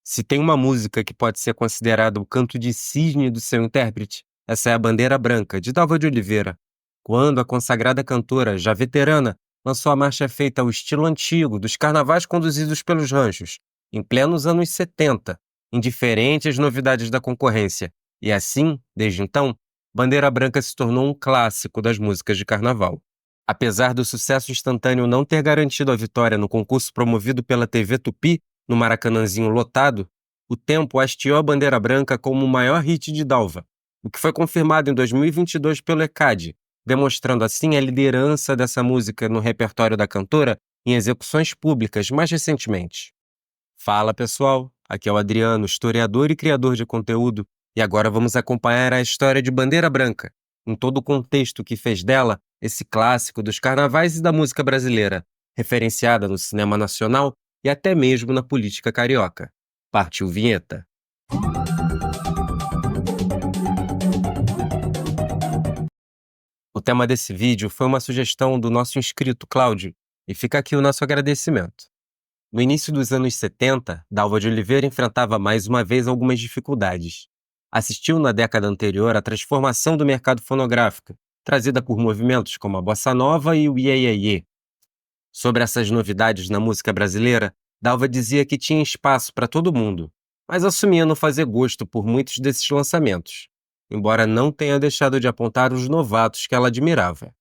Se tem uma música que pode ser considerada o canto de cisne do seu intérprete, essa é a Bandeira Branca, de Dalva de Oliveira. Quando a consagrada cantora, já veterana, lançou a marcha feita ao estilo antigo dos carnavais conduzidos pelos ranchos, em plenos anos 70, indiferente às novidades da concorrência. E assim, desde então, Bandeira Branca se tornou um clássico das músicas de carnaval. Apesar do sucesso instantâneo não ter garantido a vitória no concurso promovido pela TV Tupi, no Maracanãzinho lotado, o Tempo hasteou a Bandeira Branca como o maior hit de Dalva, o que foi confirmado em 2022 pelo ECAD, demonstrando assim a liderança dessa música no repertório da cantora em execuções públicas mais recentemente. Fala pessoal, aqui é o Adriano, historiador e criador de conteúdo, e agora vamos acompanhar a história de Bandeira Branca, em todo o contexto que fez dela esse clássico dos carnavais e da música brasileira, referenciada no cinema nacional e até mesmo na política carioca. Partiu vinheta. O tema desse vídeo foi uma sugestão do nosso inscrito Cláudio, e fica aqui o nosso agradecimento. No início dos anos 70, Dalva de Oliveira enfrentava mais uma vez algumas dificuldades. Assistiu na década anterior à transformação do mercado fonográfico, trazida por movimentos como a Bossa Nova e o Iê Iê Iê. Sobre essas novidades na música brasileira, Dalva dizia que tinha espaço para todo mundo, mas assumia não fazer gosto por muitos desses lançamentos, embora não tenha deixado de apontar os novatos que ela admirava: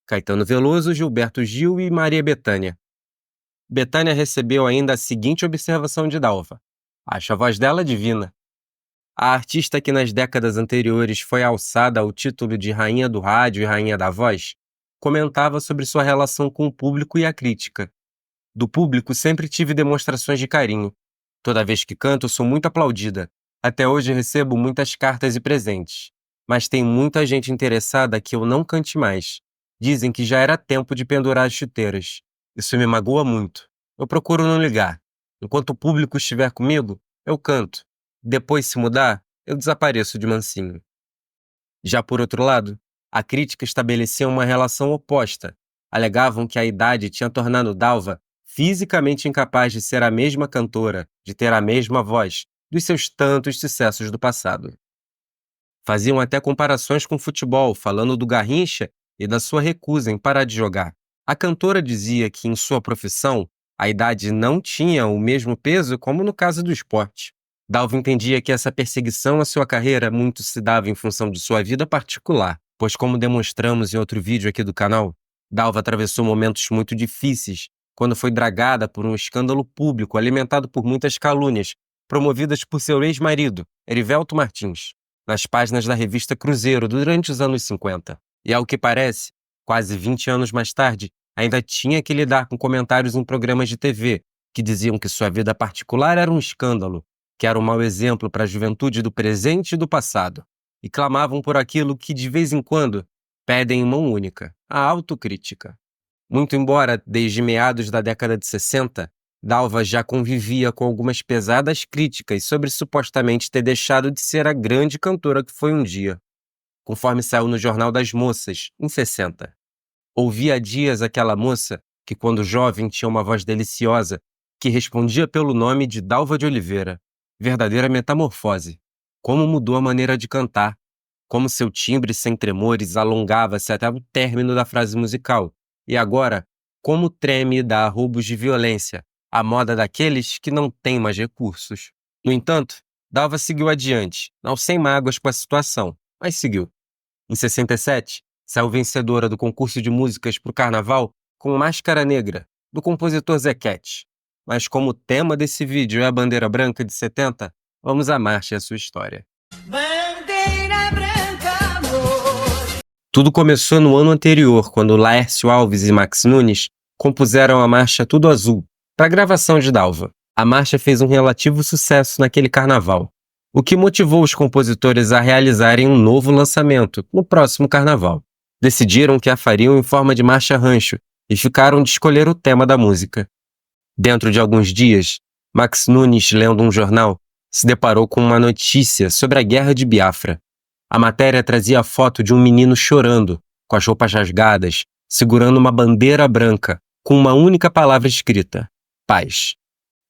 Caetano Veloso, Gilberto Gil e Maria Bethânia. Bethânia recebeu ainda a seguinte observação de Dalva: acho a voz dela divina. A artista que nas décadas anteriores foi alçada ao título de Rainha do Rádio e Rainha da Voz, comentava sobre sua relação com o público e a crítica. Do público sempre tive demonstrações de carinho. Toda vez que canto sou muito aplaudida. Até hoje recebo muitas cartas e presentes. Mas tem muita gente interessada que eu não cante mais. Dizem que já era tempo de pendurar as chuteiras. Isso me magoa muito. Eu procuro não ligar. Enquanto o público estiver comigo, eu canto. Depois, se mudar, eu desapareço de mansinho. Já por outro lado, a crítica estabelecia uma relação oposta. Alegavam que a idade tinha tornado Dalva fisicamente incapaz de ser a mesma cantora, de ter a mesma voz, dos seus tantos sucessos do passado. Faziam até comparações com futebol, falando do Garrincha e da sua recusa em parar de jogar. A cantora dizia que, em sua profissão, a idade não tinha o mesmo peso como no caso do esporte. Dalva entendia que essa perseguição à sua carreira muito se dava em função de sua vida particular, pois, como demonstramos em outro vídeo aqui do canal, Dalva atravessou momentos muito difíceis quando foi dragada por um escândalo público alimentado por muitas calúnias, promovidas por seu ex-marido, Erivelto Martins, nas páginas da revista Cruzeiro durante os anos 50. E, ao que parece, quase 20 anos mais tarde, ainda tinha que lidar com comentários em programas de TV que diziam que sua vida particular era um escândalo, que era um mau exemplo para a juventude do presente e do passado, e clamavam por aquilo que, de vez em quando, pedem em mão única: a autocrítica. Muito embora, desde meados da década de 60, Dalva já convivia com algumas pesadas críticas sobre supostamente ter deixado de ser a grande cantora que foi um dia, conforme saiu no Jornal das Moças, em 60. Ouvi há dias aquela moça, que quando jovem tinha uma voz deliciosa, que respondia pelo nome de Dalva de Oliveira. Verdadeira metamorfose. Como mudou a maneira de cantar. Como seu timbre sem tremores alongava-se até o término da frase musical. E agora, como treme e dá arroubos de violência, a moda daqueles que não têm mais recursos. No entanto, Dalva seguiu adiante, não sem mágoas com a situação, mas seguiu. Em 67, saiu vencedora do concurso de músicas para o Carnaval com Máscara Negra, do compositor Zequete. Mas como o tema desse vídeo é a Bandeira Branca de 70, vamos à marcha e a sua história. Bandeira branca, amor. Tudo começou no ano anterior, quando Laércio Alves e Max Nunes compuseram a marcha Tudo Azul, para a gravação de Dalva. A marcha fez um relativo sucesso naquele carnaval, o que motivou os compositores a realizarem um novo lançamento no próximo carnaval. Decidiram que a fariam em forma de marcha rancho e ficaram de escolher o tema da música. Dentro de alguns dias, Max Nunes, lendo um jornal, se deparou com uma notícia sobre a Guerra de Biafra. A matéria trazia a foto de um menino chorando, com as roupas rasgadas, segurando uma bandeira branca, com uma única palavra escrita: paz.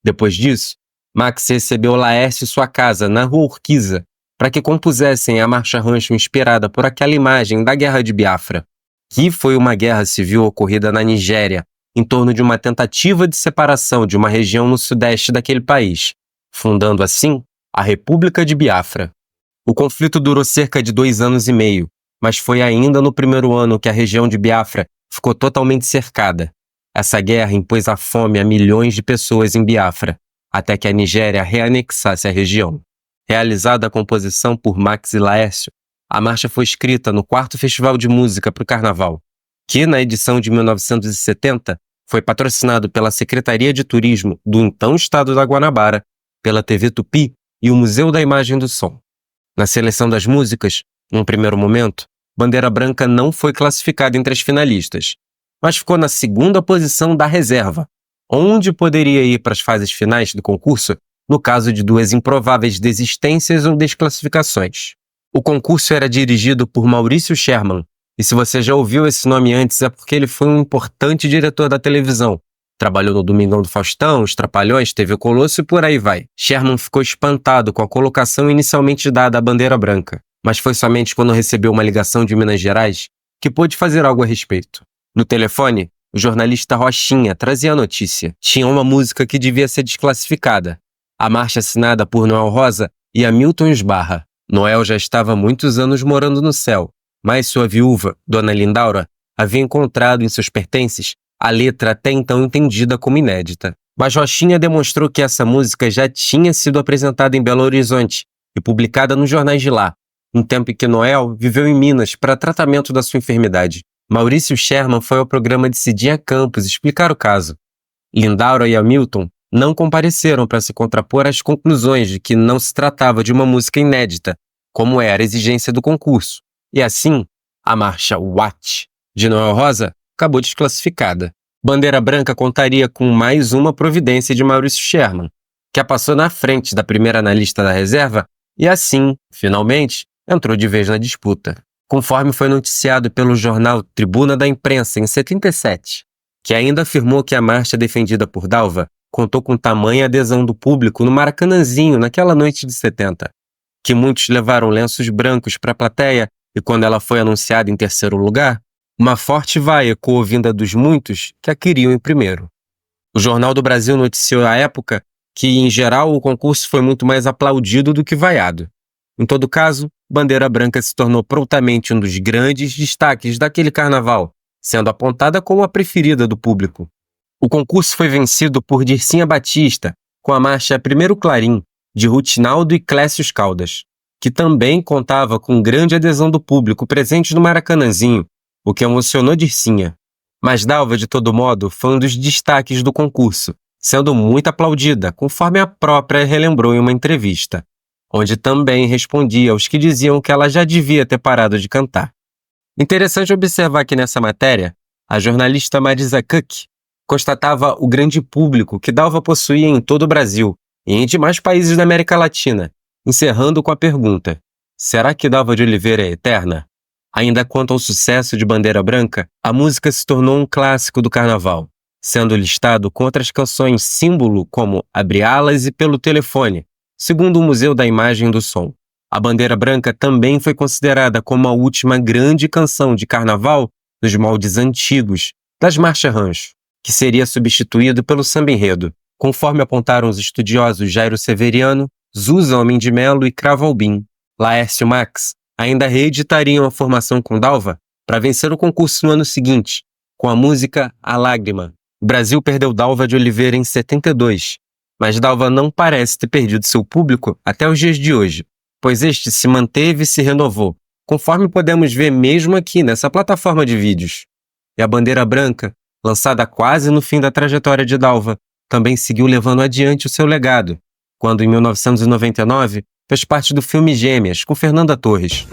Depois disso, Max recebeu Laércio em sua casa, na Rua Urquiza, para que compusessem a marcha rancho inspirada por aquela imagem da Guerra de Biafra, que foi uma guerra civil ocorrida na Nigéria, em torno de uma tentativa de separação de uma região no sudeste daquele país, fundando assim a República de Biafra. O conflito durou cerca de 2 anos e meio, mas foi ainda no primeiro ano que a região de Biafra ficou totalmente cercada. Essa guerra impôs a fome a milhões de pessoas em Biafra, até que a Nigéria reanexasse a região. Realizada a composição por Max e Laércio, a marcha foi escrita no 4º Festival de Música para o Carnaval, que, na edição de 1970, foi patrocinado pela Secretaria de Turismo do então Estado da Guanabara, pela TV Tupi e o Museu da Imagem do Som. Na seleção das músicas, num primeiro momento, Bandeira Branca não foi classificada entre as finalistas, mas ficou na 2ª posição da reserva, onde poderia ir para as fases finais do concurso no caso de 2 improváveis desistências ou desclassificações. O concurso era dirigido por Maurício Sherman, e se você já ouviu esse nome antes é porque ele foi um importante diretor da televisão. Trabalhou no Domingão do Faustão, Os Trapalhões, TV Colosso e por aí vai. Sherman ficou espantado com a colocação inicialmente dada à Bandeira Branca, mas foi somente quando recebeu uma ligação de Minas Gerais que pôde fazer algo a respeito. No telefone, o jornalista Rochinha trazia a notícia. Tinha uma música que devia ser desclassificada. A marcha assinada por Noel Rosa e Hamilton Esbarra. Noel já estava há muitos anos morando no céu, mas sua viúva, Dona Lindaura, havia encontrado em seus pertences a letra até então entendida como inédita. Mas Rochinha demonstrou que essa música já tinha sido apresentada em Belo Horizonte e publicada nos jornais de lá, no tempo em que Noel viveu em Minas para tratamento da sua enfermidade. Maurício Sherman foi ao programa de Cidinha Campos explicar o caso. Lindaura e Hamilton não compareceram para se contrapor às conclusões de que não se tratava de uma música inédita, como era a exigência do concurso. E assim, a marcha What, de Noel Rosa, acabou desclassificada. Bandeira Branca contaria com mais uma providência de Maurício Sherman, que a passou na frente da primeira na lista da reserva e assim, finalmente, entrou de vez na disputa. Conforme foi noticiado pelo jornal Tribuna da Imprensa em 77, que ainda afirmou que a marcha defendida por Dalva contou com tamanha adesão do público no Maracanãzinho naquela noite de 70, que muitos levaram lenços brancos para a plateia e quando ela foi anunciada em 3º lugar, uma forte vai ecoou vinda dos muitos que a queriam em primeiro. O Jornal do Brasil noticiou à época que, em geral, o concurso foi muito mais aplaudido do que vaiado. Em todo caso, Bandeira Branca se tornou prontamente um dos grandes destaques daquele carnaval, sendo apontada como a preferida do público. O concurso foi vencido por Dircinha Batista, com a marcha Primeiro Clarim, de Rutinaldo e Clécio Caldas, que também contava com grande adesão do público presente no Maracanãzinho, o que emocionou Dircinha. Mas Dalva, de todo modo, foi um dos destaques do concurso, sendo muito aplaudida, conforme a própria relembrou em uma entrevista, onde também respondia aos que diziam que ela já devia ter parado de cantar. Interessante observar que nessa matéria, a jornalista Marisa Cook constatava o grande público que Dalva possuía em todo o Brasil e em demais países da América Latina, encerrando com a pergunta: será que Dalva de Oliveira é eterna? Ainda quanto ao sucesso de Bandeira Branca, a música se tornou um clássico do carnaval, sendo listado com outras canções símbolo como Abre Alas e Pelo Telefone, segundo o Museu da Imagem do Som. A Bandeira Branca também foi considerada como a última grande canção de carnaval dos moldes antigos, das marchas rancho, que seria substituído pelo samba-enredo, conforme apontaram os estudiosos Jairo Severiano, Zusa Homem de Melo e Cravo Albim. Laércio e Max ainda reeditariam a formação com Dalva para vencer o concurso no ano seguinte, com a música A Lágrima. O Brasil perdeu Dalva de Oliveira em 72, mas Dalva não parece ter perdido seu público até os dias de hoje, pois este se manteve e se renovou, conforme podemos ver mesmo aqui nessa plataforma de vídeos. E a Bandeira Branca, lançada quase no fim da trajetória de Dalva, também seguiu levando adiante o seu legado, quando em 1999 fez parte do filme Gêmeas, com Fernanda Torres.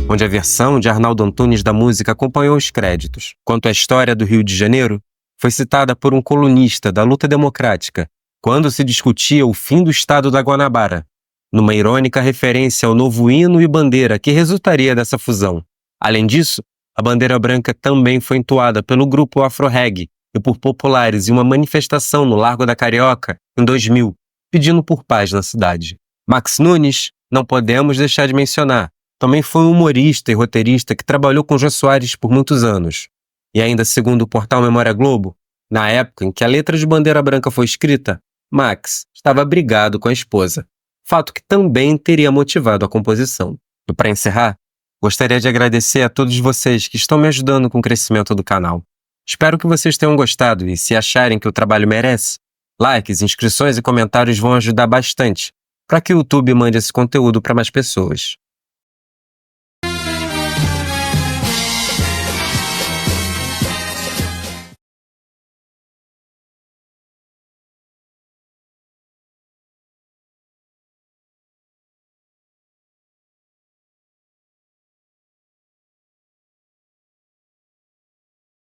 Onde a versão de Arnaldo Antunes da música acompanhou os créditos. Quanto à história do Rio de Janeiro, foi citada por um colunista da luta democrática quando se discutia o fim do estado da Guanabara, numa irônica referência ao novo hino e bandeira que resultaria dessa fusão. Além disso, a bandeira branca também foi entoada pelo grupo Afro-Reg e por populares em uma manifestação no Largo da Carioca em 2000, pedindo por paz na cidade. Max Nunes, não podemos deixar de mencionar, também foi um humorista e roteirista que trabalhou com Jô Soares por muitos anos. E ainda segundo o portal Memória Globo, na época em que a letra de Bandeira Branca foi escrita, Max estava brigado com a esposa, fato que também teria motivado a composição. E para encerrar, gostaria de agradecer a todos vocês que estão me ajudando com o crescimento do canal. Espero que vocês tenham gostado e, se acharem que o trabalho merece, likes, inscrições e comentários vão ajudar bastante para que o YouTube mande esse conteúdo para mais pessoas.